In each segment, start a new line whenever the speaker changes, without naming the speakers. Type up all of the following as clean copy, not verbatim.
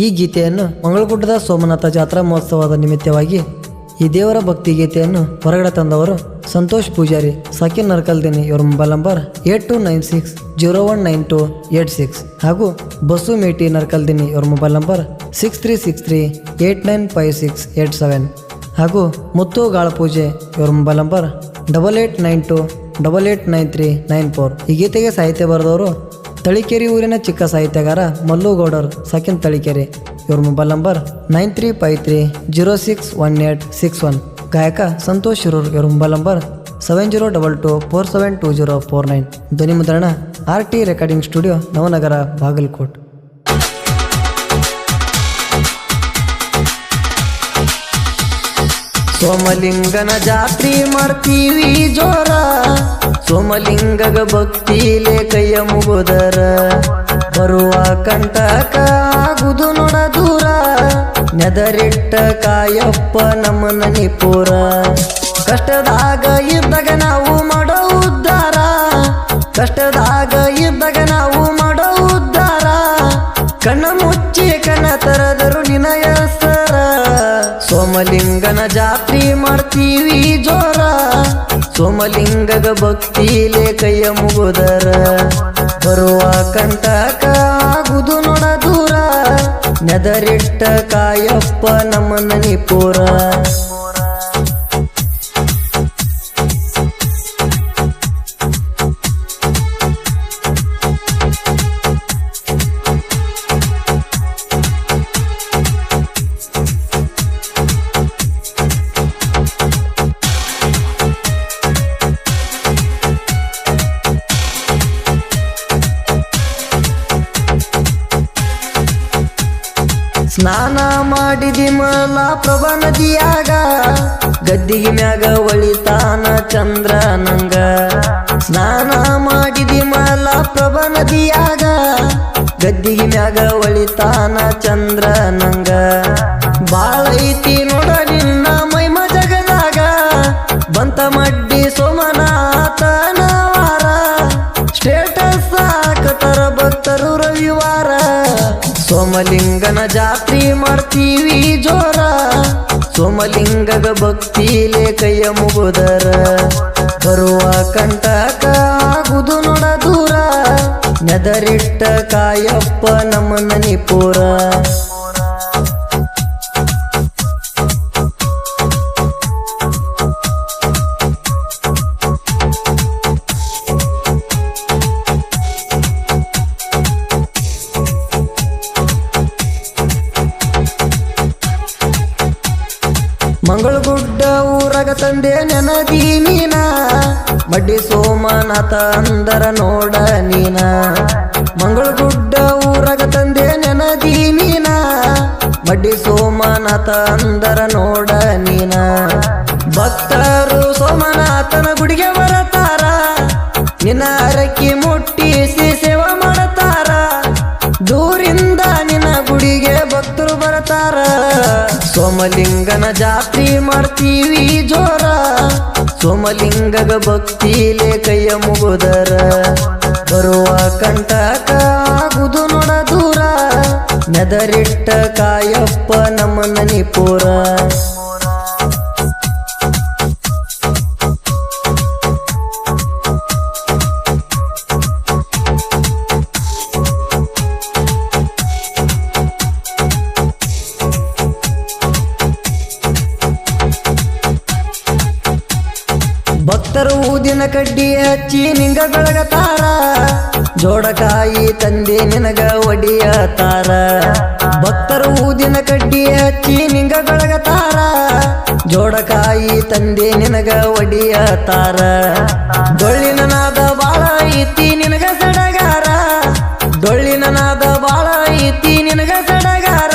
ಈ ಗೀತೆಯನ್ನು ಮಂಗಳಗುಡ್ಡದ ಸೋಮನಾಥ ಜಾತ್ರಾ ಮಹೋತ್ಸವದ ನಿಮಿತ್ತವಾಗಿ ಈ ದೇವರ ಭಕ್ತಿ ಗೀತೆಯನ್ನು ಹೊರಗಡೆ ತಂದವರು ಸಂತೋಷ್ ಪೂಜಾರಿ, ಸಾಕಿನ್ ನರ್ಕಲ್ದಿನಿ. ಇವರ ಮೊಬೈಲ್ ನಂಬರ್ 8296019286 ಹಾಗೂ ಬಸು ಮೇಟಿ ನರ್ಕಲ್ದಿನಿ. ಇವರ ಮೊಬೈಲ್ ನಂಬರ್ 6363895687 ಹಾಗೂ ಮುತ್ತು ಗಾಳಪೂಜೆ. ಇವರ ಮೊಬೈಲ್ ನಂಬರ್ 8892889394. ಈ ಗೀತೆಗೆ ಸಾಹಿತ್ಯ ಬರೆದವರು ತಳಿಕೆರೆ ಊರಿನ ಚಿಕ್ಕ ಸಾಹಿತ್ಯಗಾರ ಮಲ್ಲುಗೌಡರ್, ಸಾಕಿನ್ ತಳಿಕೆರೆ. ಇವ್ರ ಮೊಬೈಲ್ ನಂಬರ್ 9353061861. ಗಾಯಕ ಸಂತೋಷ್ ಶಿರೂರ್. ಇವ್ರ ಮೊಬೈಲ್ ನಂಬರ್ 7022472049. ಧ್ವನಿ ಮುದ್ರಣ RT recording studio, Navanagar, Bagalkot. ಸೋಮಲಿಂಗನ ಜಾತ್ರಿ ಮಾಡ್ತೀವಿ ಜೋರ, ಸೋಮಲಿಂಗಗ ಭಕ್ತಿಲೆ ಕೈಯ ಮುಗುದರ, ಬರುವ ಕಂಟಕ ಆಗುದು ನೋಡ ದೂರ, ನೆದರಿಟ್ಟ ಕಾಯಪ್ಪ ನಮ್ಮ ನನಿಪುರ. ಕಷ್ಟದಾಗ ಇದ್ದಾಗ ನಾವು ಮಾಡೋ ಉದ್ಧಾರ, ಕಷ್ಟದಾಗ ಇದ್ದಾಗ ನಾವು ಮಾಡೋ ಉದ್ಧಾರ, ಕಣ್ಣ ಮುಚ್ಚಿ ಕಣ್ಣ ತರದರು ನಿನ ಹೆಸರ. ಸೋಮಲಿಂಗನ ಜಾತ್ರಿ ಮಾಡ್ತೀವಿ ಜೋರ, ಸೋಮಲಿಂಗಗ ಭಕ್ತಿಲೆ ಕೈಯ ಮುಗುದರ, ಬರುವ ಕಂಟಕ ಆಗುದು ನೋಡ ದೂರ, ನೆದರಿಟ್ಟ ಕಾಯಪ್ಪ ನಮ್ಮ ನನಿಪುರ. ಸ್ನಾನ ಮಾಡಿದಿ ಮಲಪ್ರಭಾ ನದಿಯಾಗ, ಗದ್ದಿಗೆ ಮ್ಯಾಗ ಒಳಿತಾನ ಚಂದ್ರ ನಂಗ. ಸ್ನಾನ ಮಾಡಿದಿ ಮಲಪ್ರಭಾ ನದಿಯಾಗ, ಗದ್ದಿಗೆ ಮ್ಯಾಗ ಒಳಿತಾನ ಚಂದ್ರ ನಂಗ. ಬಾಳ ಐತಿ ನೋಡ ನಿನ್ನ ಮೈಮ ಜಗದಾಗ, ಬಂತ ಮಡ್ಡಿ ಸೋಮನಾಥನ ವಾರ, ಸ್ಟೇಟಸ್ ಹಾಕತರ ಭಕ್ತರು ರವಿವಾರ. ಸೋಮಲಿಂಗನ ಜಾತ್ರಿ ಮಾಡ್ತೀವಿ ಜೋರ, ಸೋಮಲಿಂಗಗ ಭಕ್ತಿಲೆ ಕೈಯ ಮುಗುದರ, ಬರುವ ಕಂಟಕ ಆಗುದು ನೋಡ ದೂರ, ನೆದರಿಟ್ಟ ಕಾಯಪ್ಪ ನಮ್ಮ ನನಿಪುರ. ಮಂಗಳಗುಡ್ಡ ಊರಗ ತಂದೆ ನೆನದಿ ನೀನ, ಮಡ್ಡಿ ಸೋಮನಾಥ ಅಂದರ ನೋಡ ನೀನ. ಮಂಗಳಗುಡ್ಡ ಊರಗ ತಂದೆ ನೆನದಿ ನೀನ, ಮಡ್ಡಿ ಸೋಮನಾಥ ಅಂದರ ನೋಡ ನೀನ. ಭಕ್ತರು ಸೋಮನಾಥನ ಗುಡಿಗೆ ಬರತಾರ, ನಿನ್ನ ಅರಕಿ ಮುಟ್ಟಿಸಿ ಸೇವಾ ಮಾಡತಾರ, ದೂರಿಂದ ನಿನ್ನ ಗುಡಿಗೆ ಭಕ್ತರು ಬರತಾರ. ಸೋಮಲಿಂಗನ ಜಾತ್ರಿ ಮಾಡ್ತೀವಿ ಜೋರ, ಸೋಮಲಿಂಗಗ ಭಕ್ತಿಲೆ ಕೈಯ ಮುಗುದರ, ಬರುವ ಕಂಟಕ ಆಗುದು ನೋಡ ದೂರ, ನೆದರಿಟ್ಟ ಕಾಯಪ್ಪ ನಮ್ಮ ನನಿಪುರ. ಭಕ್ತರು ಊದಿನ ಕಡ್ಡಿ ಹಚ್ಚಿ ನಿಂಗ ಬೆಳಗತಾರ, ಜೋಡಕಾಯಿ ತಂದೆ ನಿನಗ ಒಡಿಯತಾರ. ಭಕ್ತರು ಊದಿನ ಕಡ್ಡಿ ಹಚ್ಚಿ ನಿಂಗ ಬೆಳಗತಾರ, ಜೋಡಕಾಯಿ ತಂದೆ ನಿನಗ ಒಡಿಯತಾರ. ಡೊಳ್ಳಿನ ನಾದ ಬಾಳ ಐತಿ ನಿನಗ ಸಡಗಾರ, ಡೊಳ್ಳಿನ ನಾದ ಬಾಳ ಐತಿ ನಿನಗ ಸಡಗಾರ.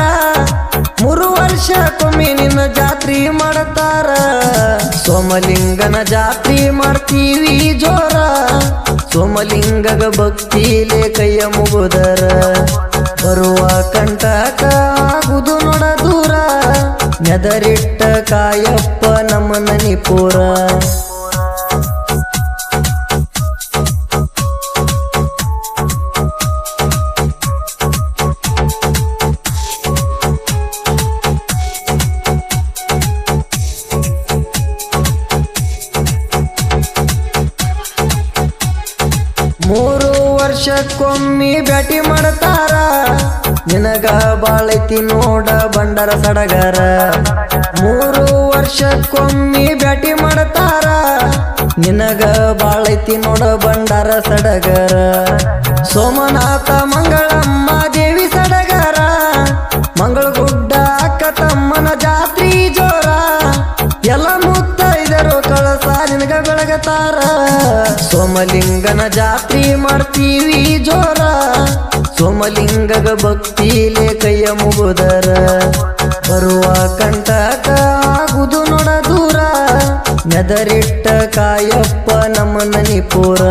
3 ವರ್ಷಕ್ಕೊಮ್ಮೆ ನಿನ್ನ ಜಾತ್ರಿ ಮಾಡತಾರ. ಸೋಮಲಿಂಗನ ಜಾತ್ರಿ ಮಾಡ್ತೀವಿ ಜೋರ, ಸೋಮಲಿಂಗಗ ಭಕ್ತಿಲೆ ಕೈಯ ಮುಗುದರ, ಬರುವ ಕಂಟಕ ಆಗುದು ನೋಡ ದೂರ, ನೆದರಿಟ್ಟ ಕಾಯಪ್ಪ ನಮ್ಮ ನನಿಪುರ. ವರ್ಷಕ್ಕೊಮ್ಮೆ ಭೇಟಿ ಮಾಡ್ತಾರ ನಿನಗ ಬಾಳೈತಿ ನೋಡ ಬಂಡರ ಸಡಗರ 3 ವರ್ಷಕ್ಕೊಮ್ಮೆ ಭೇಟಿ ಮಾಡ್ತಾರ ನಿನಗ ಬಾಳೈತಿ ನೋಡ ಬಂಡರ ಸಡಗರ ಸೋಮನಾಥ ಮಂಗಳಮ್ಮ ದೇವಿ ಸಡಗರ ಮಂಗಳಗುಡ್ಡ ಅಕ್ಕ ತಮ್ಮನ ಜಾತ್ರಿ ಜೋರ ಎಲ್ಲ ಮುತ್ತೈದರು ಕಳಸ ನಿನಗ ಬೆಳಗತಾರ ಸೋಮಲಿಂಗನ ಜಾತ್ರಿ ಮಾಡ್ತೀವಿ ಜೋರ ಸೋಮಲಿಂಗಗ ಭಕ್ತಿಲೆ ಕೈಯ ಮುಗುದರ ಬರುವ ಕಂಟಕ ಆಗುದು ನೋಡ ದೂರ ನೆದರಿಟ್ಟ ಕಾಯಪ್ಪ ನಮ್ಮ ನನಿಪುರ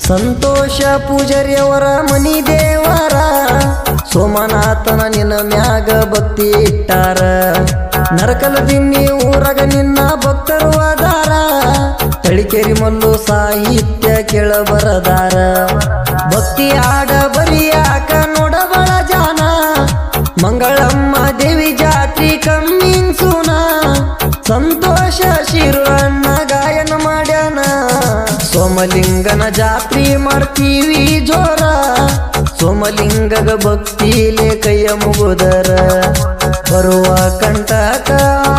ಸಂತೋಷ ಪೂಜಾರಿಯವರ ಮನಿ ದೇವರ ಸೋಮನಾಥನ ನಿನ್ನ ಮ್ಯಾಗ ಭಕ್ತಿ ಇಟ್ಟಾರ ನರಕಲದಿನ್ನಿ ಊರಗ ನಿನ್ನ ಭಕ್ತರು ಅದಾರ ತಳಿಕೇರಿ ಮಲ್ಲು ಸಾಹಿತ್ಯ ಕೇಳಬರದಾರ ಭಕ್ತಿ ಆಡ ಬರಿಯಾಕ ನೋಡಬಳ ಜಾನ ಮಂಗಳಮ್ಮ ದೇವಿ ಜಾತ್ರಿ ಕಮ್ಮಿನ್ ಸೂನ ಸಂತೋಷ ಶಿರಣ್ಣ ಗಾಯನ ಮಾಡ್ಯಾನ ಸೋಮಲಿಂಗನ ಜಾತ್ರಿ ಮಾಡ್ತೀವಿ ಜೋರ ಸೋಮಲಿಂಗಗ ಭಕ್ತಿಲೆ ಕೈಯ ಮುಗುದರ ಬರುವ ಕಂಟಕ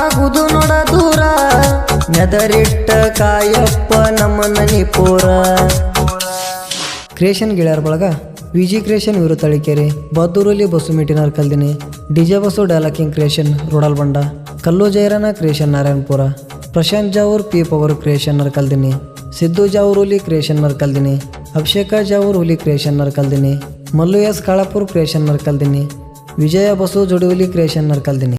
ಆಗುದು ನೋಡ ದೂರ ನೆದರಿಟ್ಟ ಕಾಯಪ್ಪ ನಮ್ಮ ನನಿಪುರ ಕ್ರಿಯೇಷನ್ ಗೆಳೆಯರ ಬಳಗ ವಿಜಿ ಕ್ರಿಯೇಷನ್ ವಿರು ತಳಿಕೇರಿ ಬದ್ದೂರಲ್ಲಿ ಬಸ್ಸು ಮೀಟಿನರ್ ಕಲ್ದಿನಿ ಡಿಜೆ ಬಸ್ಸು ಡೈಲಾಕಿಂಗ್ ಕ್ರಿಯೇಷನ್ ರೋಡಲ್ ಬಂಡ ಕಲ್ಲು ಜೈರನ creation Narayanapura Prashant Javoor P power creation ನರ್ ಕಲ್ದಿನಿ ಸಿದ್ದು ಜಾವೂರ್ ಹುಲಿ ಕ್ರಿಯೇಷನ್ ನರ್ ಕಲ್ದಿನಿ ಅಭಿಷೇಕ ಜಾವೂರ್ ಹುಲಿ ಕ್ರಿಯೇಷನ್ ನರ್ ಕಲ್ದಿನಿ ಮಲ್ಲು ಎಸ್ ಕಾಳಾಪುರ್ ಕ್ರಿಯೇಷನ್ ನರ್ ಕಲ್ದಿನಿ ವಿಜಯ ಬಸು ಜೋಡಿ ಹುಲಿ ಕ್ರಿಯೇಷನ್ ನರ್ ಕಲ್ದಿನಿ